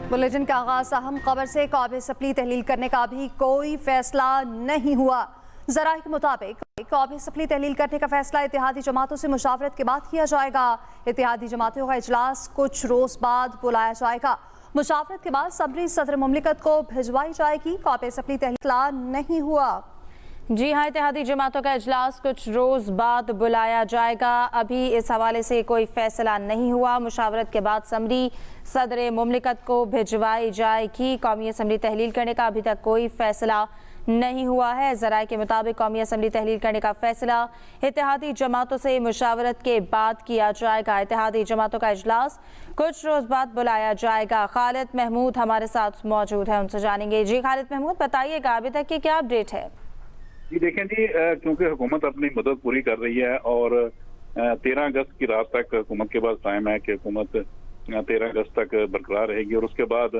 Bulletin का आगाज अहम खबर से। कौमी असम्बली तहलील करने का भी कोई फैसला नहीं हुआ। ज़राए के मुताबिक कौमी असम्बली तहलील करने का फैसला इत्तेहादी जमातों से मुशावरत के बाद किया जाएगा। इत्तेहादी जमातों का इजलास कुछ रोज बाद बुलाया जाएगा। मुशावरत के बाद समरी सदर मुमलिकत को भिजवाई जाएगी। कौमी असम्बली तहलील नहीं हुआ। जी हाँ, इत्तेहादी जमातों का इजलास कुछ रोज बाद बुलाया जाएगा। अभी इस हवाले से कोई फैसला नहीं हुआ। मुशावरत के बाद समरी सदर मुमलिकत को भिजवाई जाएगी। कौमी असम्बली तहलील करने का अभी तक कोई फैसला नहीं हुआ है। ज़राए के मुताबिक कौमी असम्बली तहलील करने का फैसला इत्तेहादी जमातों से मुशावरत के बाद किया जाएगा। इत्तेहादी जमातों का इजलास कुछ रोज बाद बुलाया जाएगा। खालिद महमूद हमारे साथ मौजूद है, उनसे जानेंगे। जी खालिद महमूद, बताइएगा अभी तक की क्या अपडेट है? जी देखें जी, क्योंकि हुकूमत अपनी मदद पूरी कर रही है और 13 अगस्त की रात तक हुकूमत के पास टाइम है कि हुकूमत 13 अगस्त तक बरकरार रहेगी और उसके बाद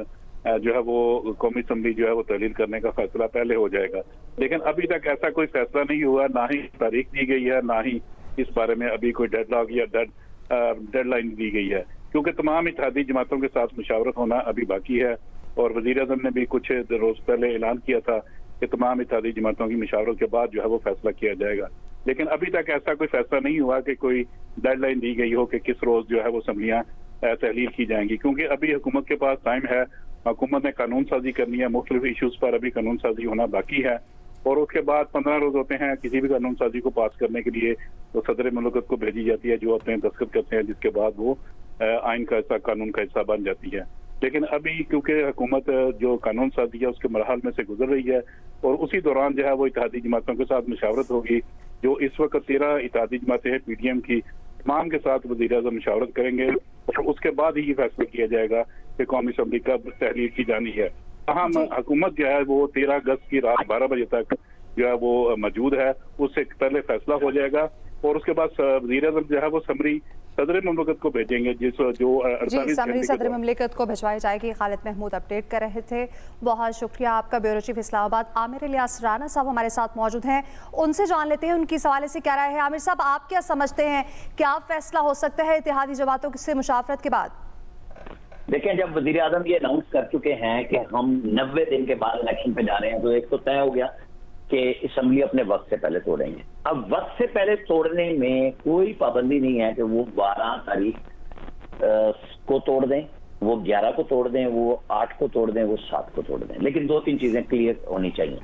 जो है वो कौमी असम्बली जो है वो तहलील करने का फैसला पहले हो जाएगा। लेकिन अभी तक ऐसा कोई फैसला नहीं हुआ, ना ही तारीख दी गई है, ना ही इस बारे में अभी कोई डेडलॉग या डेडलाइन दी गई है, क्योंकि तमाम इत्तेहादी जमातों के साथ मुशावरत होना अभी बाकी है। और वजीर आज़म ने भी कुछ रोज पहले ऐलान किया था कि तमाम इत्तेहादी जमातों की मुशावरत के बाद जो है वो फैसला किया जाएगा। लेकिन अभी तक ऐसा कोई फैसला नहीं हुआ कि कोई डेडलाइन दी गई हो कि किस रोज जो है वो असम्बलियां तहलील की जाएंगी, क्योंकि अभी हुकूमत के पास टाइम है। हुकूमत ने कानून साजी करनी है, मुख्तलिफ इशूज पर अभी कानून साजी होना बाकी है और उसके बाद 15 रोज होते हैं किसी भी कानून साजी को पास करने के लिए। तो सदर मुमलिकत को भेजी जाती है जो अपने दस्तखत करते हैं, जिसके बाद वो आइन का हिस्सा, कानून का हिस्सा बन जाती है। लेकिन अभी क्योंकि हुकूमत जो कानून साजी है उसके मरहल में से गुजर रही है और उसी दौरान जो है वो इत्तेहादी जमातों के साथ मुशावरत होगी। जो इस वक्त 13 इत्तेहादी जमातें हैं PDM की, तमाम के साथ वज़ीर आज़म मुशावरत करेंगे और उसके बाद ही ये फैसला किया जाएगा कि कौमी असम्बली कब तहलील की जानी है। तमाम हुकूमत जो है वो 13 अगस्त की रात 12 बजे तक जो है वो मौजूद है, उससे पहले फैसला हो जाएगा और उसके बाद वज़ीर आज़म जो है वो समरी सदर मुमलिकत को भेजेंगे, जो 48 समरी सदर मुमलिकत को भिजवाई जाएगी। खालिद महमूद अपडेट कर रहे थे, बहुत शुक्रिया आपका। ब्यूरो चीफ इस्लामाबाद आमिर इलियास राना साहब हमारे साथ मौजूद हैं, उनसे जान लेते हैं उनकी इस हवाले से क्या राय है। आमिर साहब, आप क्या समझते हैं, क्या फैसला हो सकता है इत्तेहादी जमातों से मुशावरत के बाद? देखें, जब वजीर आजम ये अनाउंस कर चुके हैं कि हम 90 दिन के बाद इलेक्शन पे जा रहे हैं, तो एक तो तय हो गया कि असम्बली अपने वक्त से पहले तोड़ेंगे। अब वक्त से पहले तोड़ने में कोई पाबंदी नहीं है कि वो 12 तारीख को तोड़ दें, वो 11 को तोड़ दें, वो 8 को तोड़ दें, वो 7 को तोड़ दें। लेकिन 2-3 चीजें क्लियर होनी चाहिए।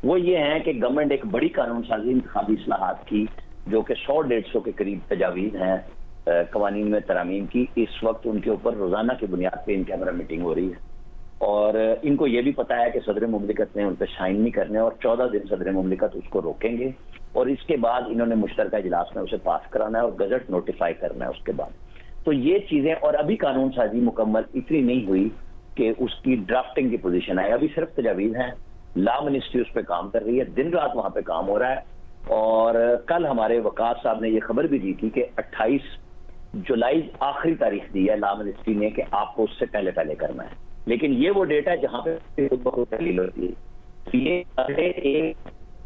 वो ये है कि गवर्नमेंट एक बड़ी कानून साजी इंतखाबी इस्लाहात की, जो कि 100-150 के करीब तजावीज हैं कवानीन में तरामीम की, इस वक्त उनके ऊपर रोजाना की बुनियाद पे इन कैमरा मीटिंग हो रही है और इनको ये भी पता है कि सदर मुमलिकत ने उन पर साइन नहीं करने और 14 दिन सदर मुमलिकत उसको रोकेंगे और इसके बाद इन्होंने मुश्तरका इजलास में उसे पास कराना है और गजट नोटिफाई करना है उसके बाद। तो ये चीजें, और अभी कानून साजी मुकम्मल इतनी नहीं हुई कि उसकी ड्राफ्टिंग की पोजीशन है, अभी सिर्फ तजावीज हैं। लॉ मिनिस्ट्री उस पर काम कर रही है, दिन रात वहां पे काम हो रहा है। और कल हमारे वकास साहब ने ये खबर भी दी थी कि 28 जुलाई आखिरी तारीख दी है लॉ मिनिस्ट्री ने कि आपको उससे पहले पहले करना है। लेकिन ये वो डेटा है जहां पे तहलील होती है। तो ये एक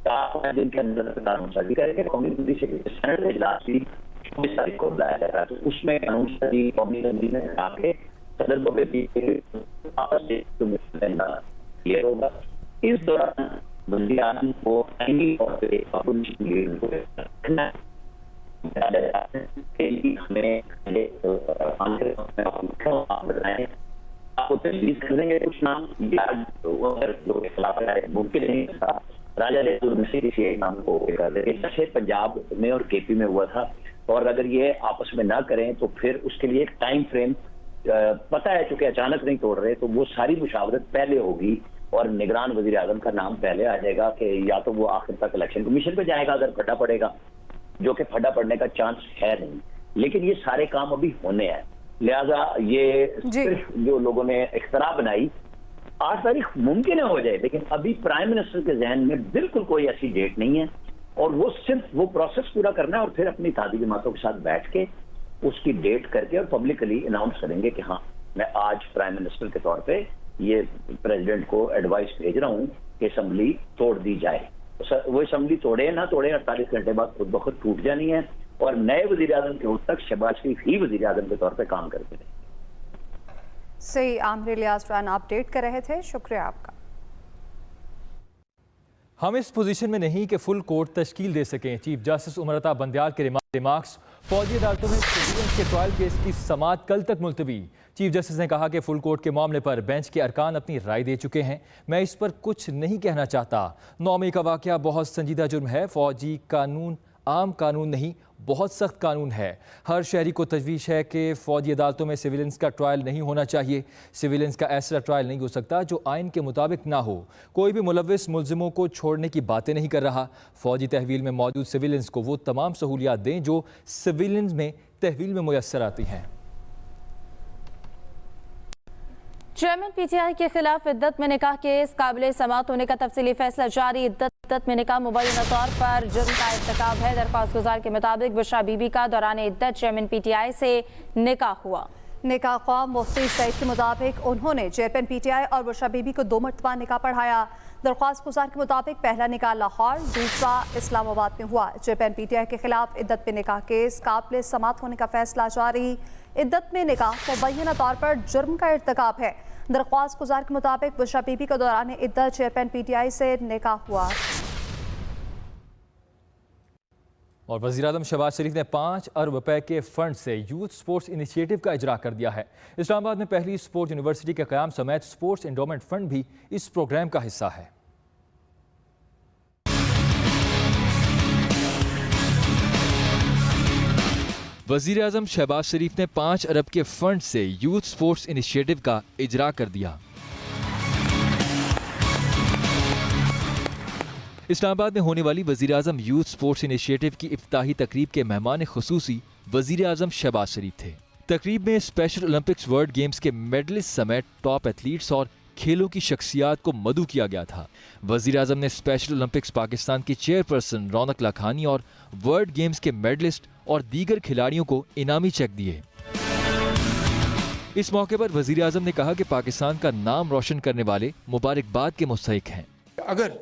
4 दिन के अंदर कानून साजी करके कौमी असम्बली से सेनेट इजलास भी 24 तारीख को बुलाया जा रहा है। तो उसमें कानून साजी कौमी असम्बली में आके सदर ये होगा। इस दौरान वज़ीर आज़म को आईनी तौर पे रखना हमें आपको तजवीज़ कर देंगे कुछ नाम मुमकिन नहीं था। राजा किसी नाम को कर देंगे, जैसे पंजाब में और KP में हुआ था। और अगर ये आपस में ना करें तो फिर उसके लिए एक टाइम फ्रेम पता है, चूंकि अचानक नहीं तोड़ रहे, तो वो सारी मुशावरत पहले होगी और निगरान वज़ीर आज़म का नाम पहले आ जाएगा कि या तो वो आखिर तक इलेक्शन कमीशन पे जाएगा अगर फटा पड़ेगा, जो कि फटा पड़ने का चांस है नहीं। लेकिन ये सारे काम अभी होने हैं, लिहाजा ये सिर्फ जो लोगों ने इख्तरा बनाई 8 तारीख मुमकिन है हो जाए, लेकिन अभी प्राइम मिनिस्टर के जहन में बिल्कुल कोई ऐसी डेट नहीं है और वो सिर्फ वो प्रोसेस पूरा करना है और फिर अपनी इत्तेहादी जमातों के साथ बैठ के उसकी डेट करके और पब्लिकली अनाउंस करेंगे कि हाँ, मैं आज प्राइम मिनिस्टर के तौर पे ये प्रेसिडेंट को एडवाइस भेज रहा हूँ कि असम्बली तोड़ दी जाए। वो असम्बली तोड़े ना तोड़े 48 घंटे बाद खुद ब खुद टूट जानी है और नए वज़ीर आज़म के वक्त तक शहबाज शरीफ ही वज़ीर आज़म के तौर पे काम करते रहे। से आमिर इलियास राना अपडेट कर रहे थे, शुक्रिया आपका। हम इस पोजीशन में नहीं कि फुल कोर्ट तश्कील दे सकें। चीफ जस्टिस उमर अता बंदयाल के रिमार्क्स। फौजी अदालतों में सिविलियंस के ट्रायल केस की समाअत कल तक मुलतवी। चीफ जस्टिस ने कहा कि फुल कोर्ट के मामले पर बेंच के अरकान अपनी राय दे चुके हैं, मैं इस पर कुछ नहीं कहना चाहता। 9 मई का वाक़या बहुत संजीदा जुर्म है। फौजी कानून आम कानून नहीं, बहुत सख्त कानून है। हर शहरी को तजवीज़ है कि फ़ौजी अदालतों में सिविलियंस का ट्रायल नहीं होना चाहिए। सिविलियंस का ऐसा ट्रायल नहीं हो सकता जो आइन के मुताबिक ना हो। कोई भी मुलव्विस मुलजिमों को छोड़ने की बातें नहीं कर रहा। फ़ौजी तहवील में मौजूद सिविलियंस को वो तमाम सहूलियात दें जो सिविलियंस में तहवील में मुयस्सर आती हैं। चेयरमैन पीटीआई के खिलाफ इद्दत में निकाह केस काबिल समाअत होने का तफसीली फैसला जारी। इद्दत में निकाह मुबैना तौर पर जुर्म का इर्तिकाब है। दरख्वास्त गुजार के मुताबिक बुशरा बीबी का दौरान इद्दत चेयरमैन पीटीआई से निकाह हुआ। निकाह ख्वाह मुफ्ती सईद के मुताबिक उन्होंने चेयरमैन पीटीआई और बुशरा बीबी को 2 मरतबा निकाह पढ़ाया। दरख्वास्त गुजार के मुताबिक पहला निकाह लाहौर, दूसरा इस्लामाबाद में हुआ। चेयरमैन पीटीआई के खिलाफ इद्दत में निकाह केस काबिल समाअत होने का फैसला जारी। इद्दत में निकाह मुबैना तौर पर जुर्म का इर्तिकाब है। दरख्वास्त गुजार के मुताबिक बुशरा बीबी के दौरान इद्दत चेयरमैन पीटीआई से निकाह हुआ। और वज़ीर-ए-आज़म शहबाज शरीफ ने 5 अरब रुपए के फंड से यूथ स्पोर्ट्स इनिशिएटिव का इजरा कर दिया है। इस्लामाबाद में पहली स्पोर्ट्स यूनिवर्सिटी के क़याम समेत स्पोर्ट्स एंडोमेंट फंड भी इस प्रोग्राम का हिस्सा है। वज़ीर-ए-आज़म शहबाज शरीफ ने 5 अरब के फंड से यूथ स्पोर्ट्स इनिशिएटिव का इजरा कर दिया। इस्लामाबाद में होने वाली वज़ीर-ए-आज़म यूथ स्पोर्ट्स इनिशिएटिव की इफ्तिताही तकरीब के मेहमान खुसूसी वज़ीर-ए-आज़म शहबाज शरीफ थे। तकरीब में स्पेशल ओलंपिक्स वर्ल्ड गेम्स के मेडलिस्ट समेत टॉप एथलीट्स और खेलों की शख्सियात को मदऊ किया गया था। वज़ीर-ए-आज़म ने स्पेशल ओलंपिक्स पाकिस्तान की चेयरपर्सन रौनक लाखानी और वर्ल्ड गेम्स के मेडलिस्ट और दीगर खिलाड़ियों को इनामी चेक दिए। इस मौके पर वज़ीर-ए-आज़म ने कहा कि पाकिस्तान का नाम रोशन करने वाले मुबारकबाद के मुस्तहिक हैं। अगर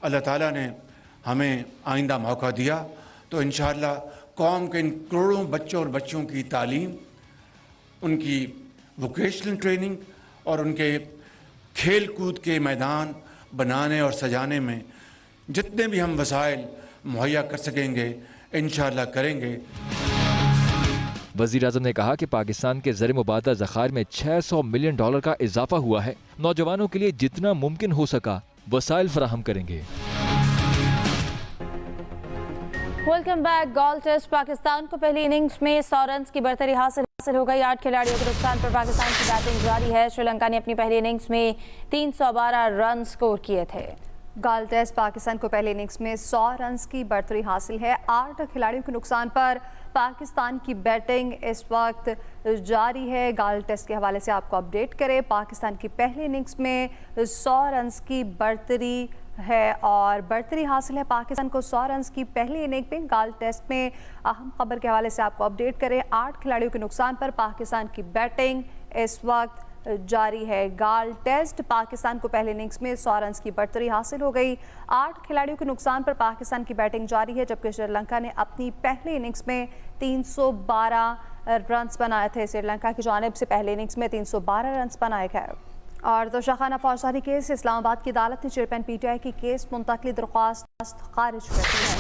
अल्लाह ताला ने हमें आइंदा मौका दिया तो इंशाअल्लाह कौम के इन करोड़ों बच्चों और बच्चों की तालीम, उनकी वोकेशनल ट्रेनिंग और उनके खेल कूद के मैदान बनाने और सजाने में जितने भी हम वसाइल मुहैया कर सकेंगे इंशाअल्लाह करेंगे। वज़ीर-ए-आज़म ने कहा कि पाकिस्तान के ज़र मुबादला ज़खायर में $600 मिलियन का इजाफा हुआ है। नौजवानों के लिए जितना मुमकिन हो सका वसाइल फराहम करेंगे। Welcome back. Galle test Pakistan को पहली इनिंग्स में 100 रन की बढ़तरी हासिल हो गई। 8 खिलाड़ियों के नुकसान पर पाकिस्तान की बैटिंग जारी है। श्रीलंका ने अपनी पहली इनिंग्स में 312 रन स्कोर किए थे। गोल टेस्ट पाकिस्तान को पहली इनिंग्स में 100 रन की बढ़तरी हासिल है। 8 खिलाड़ियों के नुकसान पर पाकिस्तान की बैटिंग इस वक्त जारी है। गोल टेस्ट के हवाले से आपको अपडेट करें। पाकिस्तान की पहली इनिंग्स में 100 रन की बढ़तरी है और बढ़तरी हासिल है पाकिस्तान को 100 रन की पहली इनिंग में। गोल टेस्ट में अहम खबर के हवाले से आपको अपडेट करें। 8 खिलाड़ियों के नुकसान पर पाकिस्तान की बैटिंग इस वक्त जारी है। गोल टेस्ट पाकिस्तान को पहले इनिंग्स में 100 रन की बढ़तरी हासिल हो गई। 8 खिलाड़ियों के नुकसान पर पाकिस्तान की बैटिंग जारी है, जबकि श्रीलंका ने अपनी पहली इनिंग्स में 312 रन बनाए थे। श्रीलंका की जानिब से पहले इनिंग्स में 312 रन बनाए गए। और तोशाखाना फौजदारी केस इस्लामाबाद की अदालत ने चेयरमैन पीटीआई की केस मुंतकली दरख्वास्त खारिज कर दी है।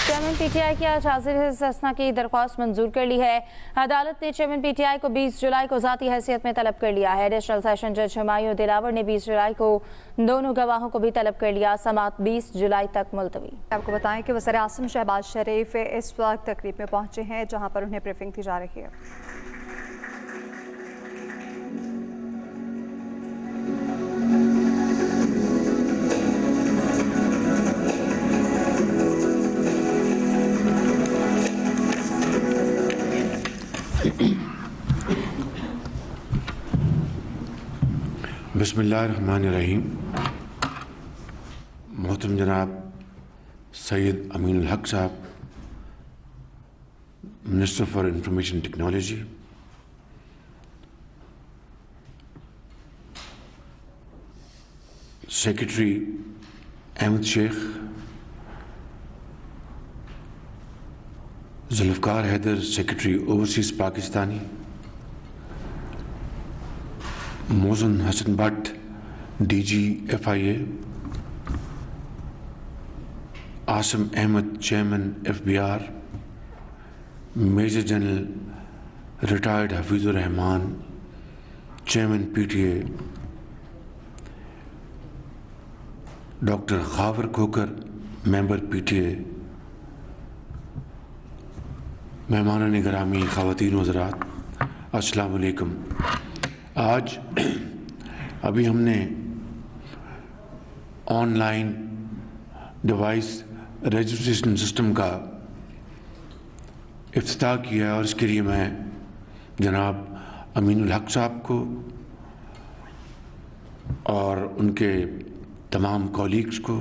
चेयरमैन पीटीआई की आज हाजिर इस्तिस्ना की दरख्वास्त मंजूर कर ली है। अदालत ने चेयरमैन पीटीआई को 20 जुलाई को ज़ाती हैसियत में तलब कर लिया है। एडिशनल सेशन जज हुमायूं दिलावर ने 20 जुलाई को दोनों गवाहों को भी तलब कर लिया। समाअत 20 जुलाई तक मुलतवी। आपको बताएं कि वज़ीर-ए-आज़म शहबाज शरीफ इस वक्त तकरीब में पहुंचे हैं, जहां पर उन्हें ब्रीफिंग दी जा रही है। बिस्मिल्लाहिर्रहमानिर्रहीम। मोहतरम जनाब Syed Aminul Haq Sahab, minister for information technology, secretary Ahmed Shaikh, Zulfiqar Haider, secretary overseas Pakistani, Mohsen Hassan Butt, DG FIA, Asim Ahmed, Chairman FBR, Major General Retired Hafizur Rahman, Chairman PTA, Dr. Khavar Khokar, Member PTA, مہمانان گرامی، خواتین و حضرات، السلام علیکم۔ آج ابھی ہم نے on line device registration system کا افتتاح کیا اور اس کے لیے میں جناب امین الحق صاحب کو اور ان کے تمام کولیگز کو،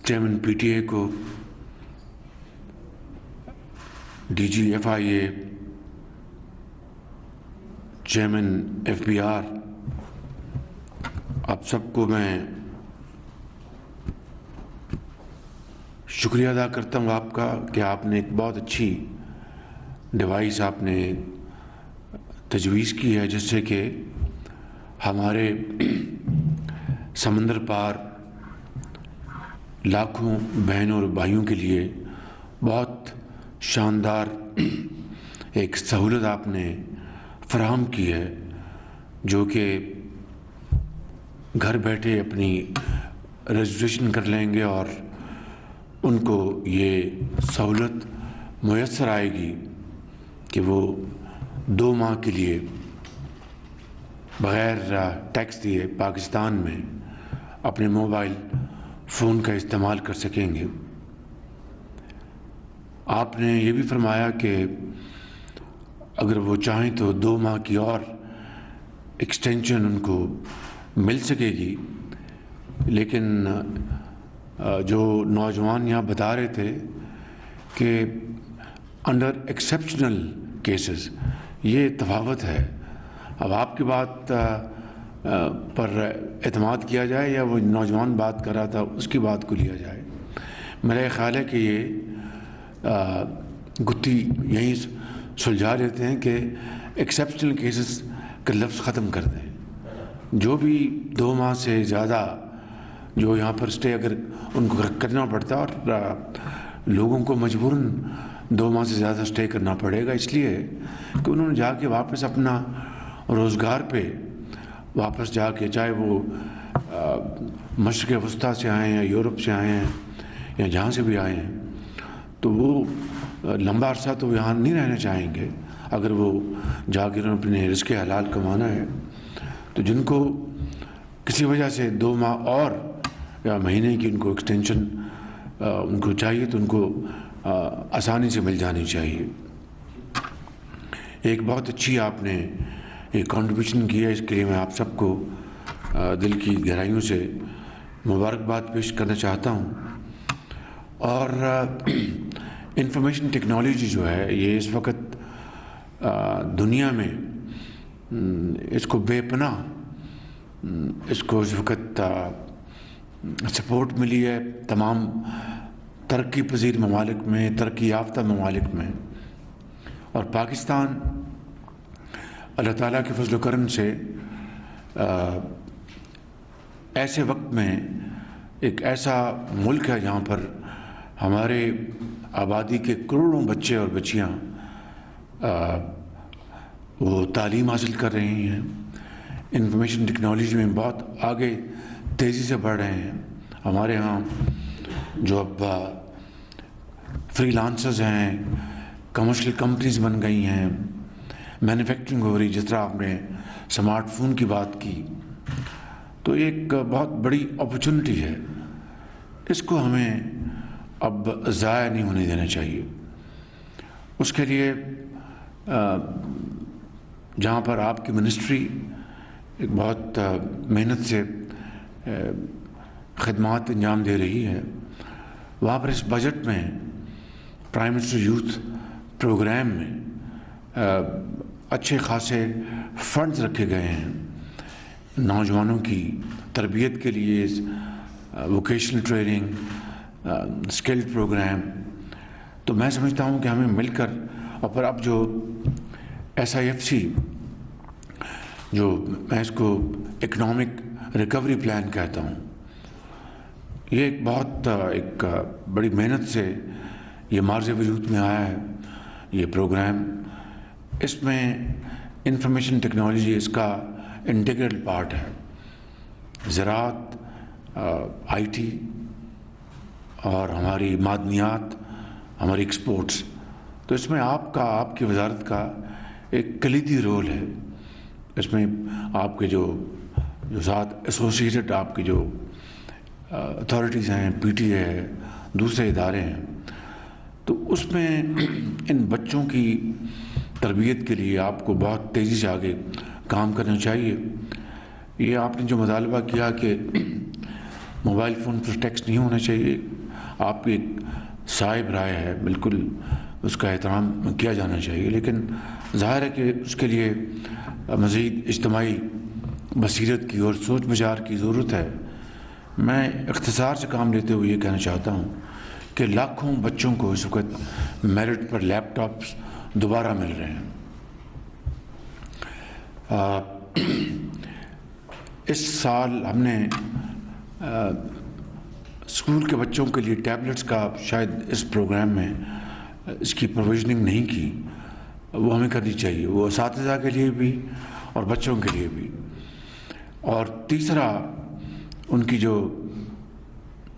چیئرمین پی ٹی اے کو، D G F I A, chairman F B R, آپ سب کو میں شکریہ ادا کرتا ہوں آپ کا کہ آپ نے ایک بہت اچھی ڈیوائس آپ نے تجویز کی ہے، جس سے کہ ہمارے سمندر پار لاکھوں بہنوں اور بھائیوں کے لیے بہت شاندار ایک سہولت آپ نے فراہم کی ہے، جو کہ گھر بیٹھے اپنی رجسٹریشن کر لیں گے اور ان کو یہ سہولت میسر آئے گی کہ وہ 2 ماہ کے لیے بغیر ٹیکس دیے پاکستان میں اپنے موبائل فون کا استعمال کر سکیں گے۔ آپ نے یہ بھی فرمایا کہ اگر وہ چاہیں تو 2 ماہ کی اور ایکسٹینشن ان کو مل سکے گی، لیکن جو نوجوان یہاں بتا رہے تھے کہ انڈر ایکسیپشنل کیسز یہ تفاوت ہے۔ اب آپ کی بات پر اعتماد کیا جائے یا وہ نوجوان بات کر رہا تھا اس کی بات کو لیا جائے؟ میرا یہ خیال ہے کہ یہ گتھی یہیں سلجھا لیتے ہیں کہ ایکسیپشنل کیسز کا لفظ ختم کر دیں۔ جو بھی 2 ماہ سے زیادہ جو یہاں پر اسٹے اگر ان کو کرنا پڑتا ہے، اور لوگوں کو مجبوراً 2 ماہ سے زیادہ اسٹے کرنا پڑے گا، اس لیے کہ انہوں نے جا کے واپس اپنا روزگار پہ واپس جا کے، چاہے وہ مشرق وسطیٰ سے آئے ہیں یا یورپ سے آئے ہیں یا جہاں سے بھی آئے ہیں، تو وہ لمبا عرصہ تو یہاں نہیں رہنا چاہیں گے۔ اگر وہ جا کے انہوں نے اپنے رزق حلال کمانا ہے، تو جن کو کسی وجہ سے 2 ماہ اور یا مہینے کی ان کو ایکسٹینشن ان کو چاہیے تو ان کو آسانی سے مل جانی چاہیے۔ ایک بہت اچھی آپ نے ایک کنٹریبیوشن کی ہے، اس کے لیے میں آپ سب کو دل کی گہرائیوں سے مبارکباد پیش کرنا چاہتا ہوں۔ اور انفارمیشن ٹیکنالوجی جو ہے یہ اس وقت دنیا میں اس کو بے پناہ اس کو اس وقت سپورٹ ملی ہے تمام ترقی پذیر ممالک میں، ترقی یافتہ ممالک میں، اور پاکستان اللہ تعالیٰ کے فضل و کرم سے ایسے وقت میں ایک ایسا ملک ہے جہاں پر ہمارے آبادی کے کروڑوں بچے اور بچیاں وہ تعلیم حاصل کر رہے ہیں، انفارمیشن ٹیکنالوجی میں بہت آگے تیزی سے بڑھ رہے ہیں۔ ہمارے ہاں جو اب فری لانسرز ہیں، کمرشل کمپنیز بن گئی ہیں، مینوفیکچرنگ ہو رہی، جس طرح آپ نے سمارٹ فون کی بات کی، تو ایک بہت بڑی اپرچونٹی ہے۔ اس کو ہمیں اب ضائع نہیں ہونے دینا چاہیے۔ اس کے لیے جہاں پر آپ کی منسٹری ایک بہت محنت سے خدمات انجام دے رہی ہے، وہاں پر اس بجٹ میں پرائم منسٹر یوتھ پروگرام میں اچھے خاصے فنڈز رکھے گئے ہیں نوجوانوں کی تربیت کے لیے، ووکیشنل ٹریننگ، اسکل پروگرام۔ تو میں سمجھتا ہوں کہ ہمیں مل کر، اور پر اب جو SIFC جو میں اس کو اکنامک ریکوری پلان کہتا ہوں، یہ ایک بہت ایک بڑی محنت سے یہ مارز وجود میں آیا ہے یہ پروگرام۔ اس میں انفارمیشن ٹیکنالوجی اس کا انٹیگرل پارٹ ہے، زراعت، آئی ٹی اور ہماری معدنیات، ہماری ایکسپورٹس، تو اس میں آپ کی وزارت کا ایک کلیدی رول ہے۔ اس میں آپ کے جو ساتھ ایسوسیٹڈ آپ کی جو اتھارٹیز ہیں، پی ٹی اے ہے، دوسرے ادارے ہیں، تو اس میں ان بچوں کی تربیت کے لیے آپ کو بہت تیزی سے آگے کام کرنا چاہیے۔ یہ آپ نے جو مطالبہ کیا کہ موبائل فون پر ٹیکسٹ نہیں ہونا چاہیے، آپ کی ایک صائب رائے ہے، بالکل اس کا احترام کیا جانا چاہیے، لیکن ظاہر ہے کہ اس کے لیے مزید اجتماعی بصیرت کی اور سوچ بچار کی ضرورت ہے۔ میں اختصار سے کام لیتے ہوئے یہ کہنا چاہتا ہوں کہ لاکھوں بچوں کو اس وقت میرٹ پر لیپ ٹاپس دوبارہ مل رہے ہیں۔ اس سال ہم نے اسکول کے بچوں کے لیے ٹیبلٹس کا شاید اس پروگرام میں اس کی پروویژننگ نہیں کی، وہ ہمیں کرنی چاہیے، وہ اساتذہ کے لیے بھی اور بچوں کے لیے بھی۔ اور تیسرا، ان کی جو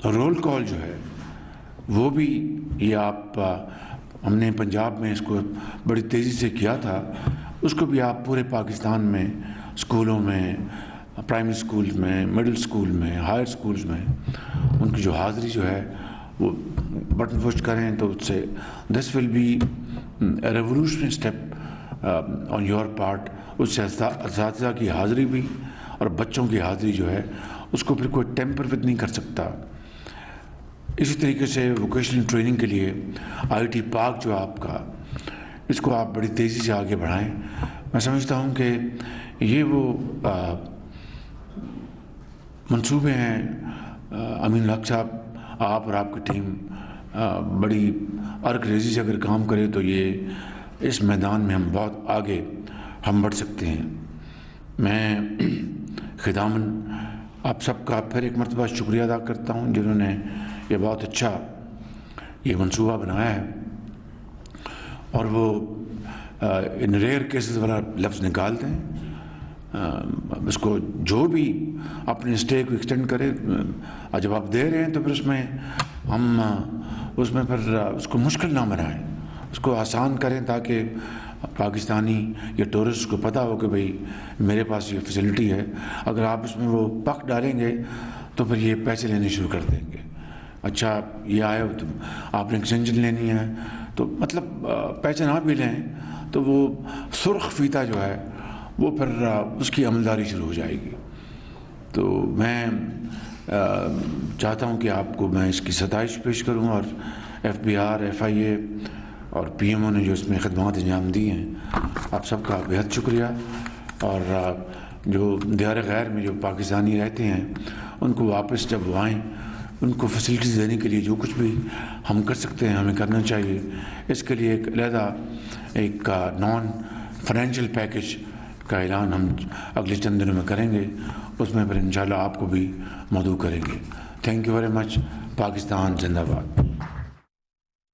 رول کال جو ہے وہ بھی یہ ہم نے پنجاب میں اس کو بڑی تیزی سے کیا تھا، اس کو بھی آپ پورے پاکستان میں اسکولوں میں، پرائمری اسکولز میں، مڈل اسکول میں، ہائر اسکولز میں ان کی جو حاضری جو ہے وہ بٹن پوسٹ کریں، تو اس سے this will be revolutionary step on your part. اس سے اساتذہ کی حاضری بھی اور بچوں کی حاضری جو ہے اس کو پھر کوئی ٹیمپر وتھ نہیں کر سکتا۔ اسی طریقے سے ووکیشنل ٹریننگ کے لیے آئی ٹی پارک جو آپ کا، اس کو آپ بڑی تیزی سے آگے بڑھائیں۔ میں سمجھتا ہوں کہ یہ وہ منصوبے ہیں، امین الحق صاحب، آپ اور آپ کی ٹیم بڑی ارک ریزی سے اگر کام کرے تو یہ اس میدان میں ہم بہت آگے ہم بڑھ سکتے ہیں۔ میں ختاماً آپ سب کا پھر ایک مرتبہ شکریہ ادا کرتا ہوں جنہوں نے یہ بہت اچھا یہ منصوبہ بنایا ہے، اور وہ ان ریئر کیسز والا لفظ نکال دیں، اس کو جو بھی اپنے اسٹے کو ایکسٹینڈ کرے، جب آپ دے رہے ہیں تو پھر اس میں ہم اس میں پھر اس کو مشکل نہ بنائیں، اس کو آسان کریں تاکہ پاکستانی یا ٹورسٹ کو پتہ ہو کہ بھئی میرے پاس یہ فیسلٹی ہے۔ اگر آپ اس میں وہ پک ڈالیں گے تو پھر یہ پیسے لینے شروع کر دیں گے۔ اچھا یہ آئے تو آپ نے ایکسٹینشن لینی ہے تو مطلب پیسے نہ بھی لیں تو وہ سرخ فیتہ جو ہے وہ پھر اس کی عملداری شروع ہو جائے گی۔ تو میں چاہتا ہوں کہ آپ کو میں اس کی ستائش پیش کروں، اور F B are, F I اے اور پی ایم او نے جو اس میں خدمات انجام دی ہیں، آپ سب کا بہت شکریہ۔ اور جو دیار غیر میں جو پاکستانی رہتے ہیں ان کو واپس جب وہ آئیں، ان کو فیسلٹیز دینے کے لیے جو کچھ بھی ہم کر سکتے ہیں ہمیں کرنا چاہیے۔ اس کے لیے ایک علیحدہ ایک نان فائنینشیل پیکج کا اعلان ہم اگلے چند دنوں میں کریں گے، اس میں پھر انشاءاللہ آپ کو بھی مدعو کریں گے۔ Thank you very much. Pakistan زندہ باد۔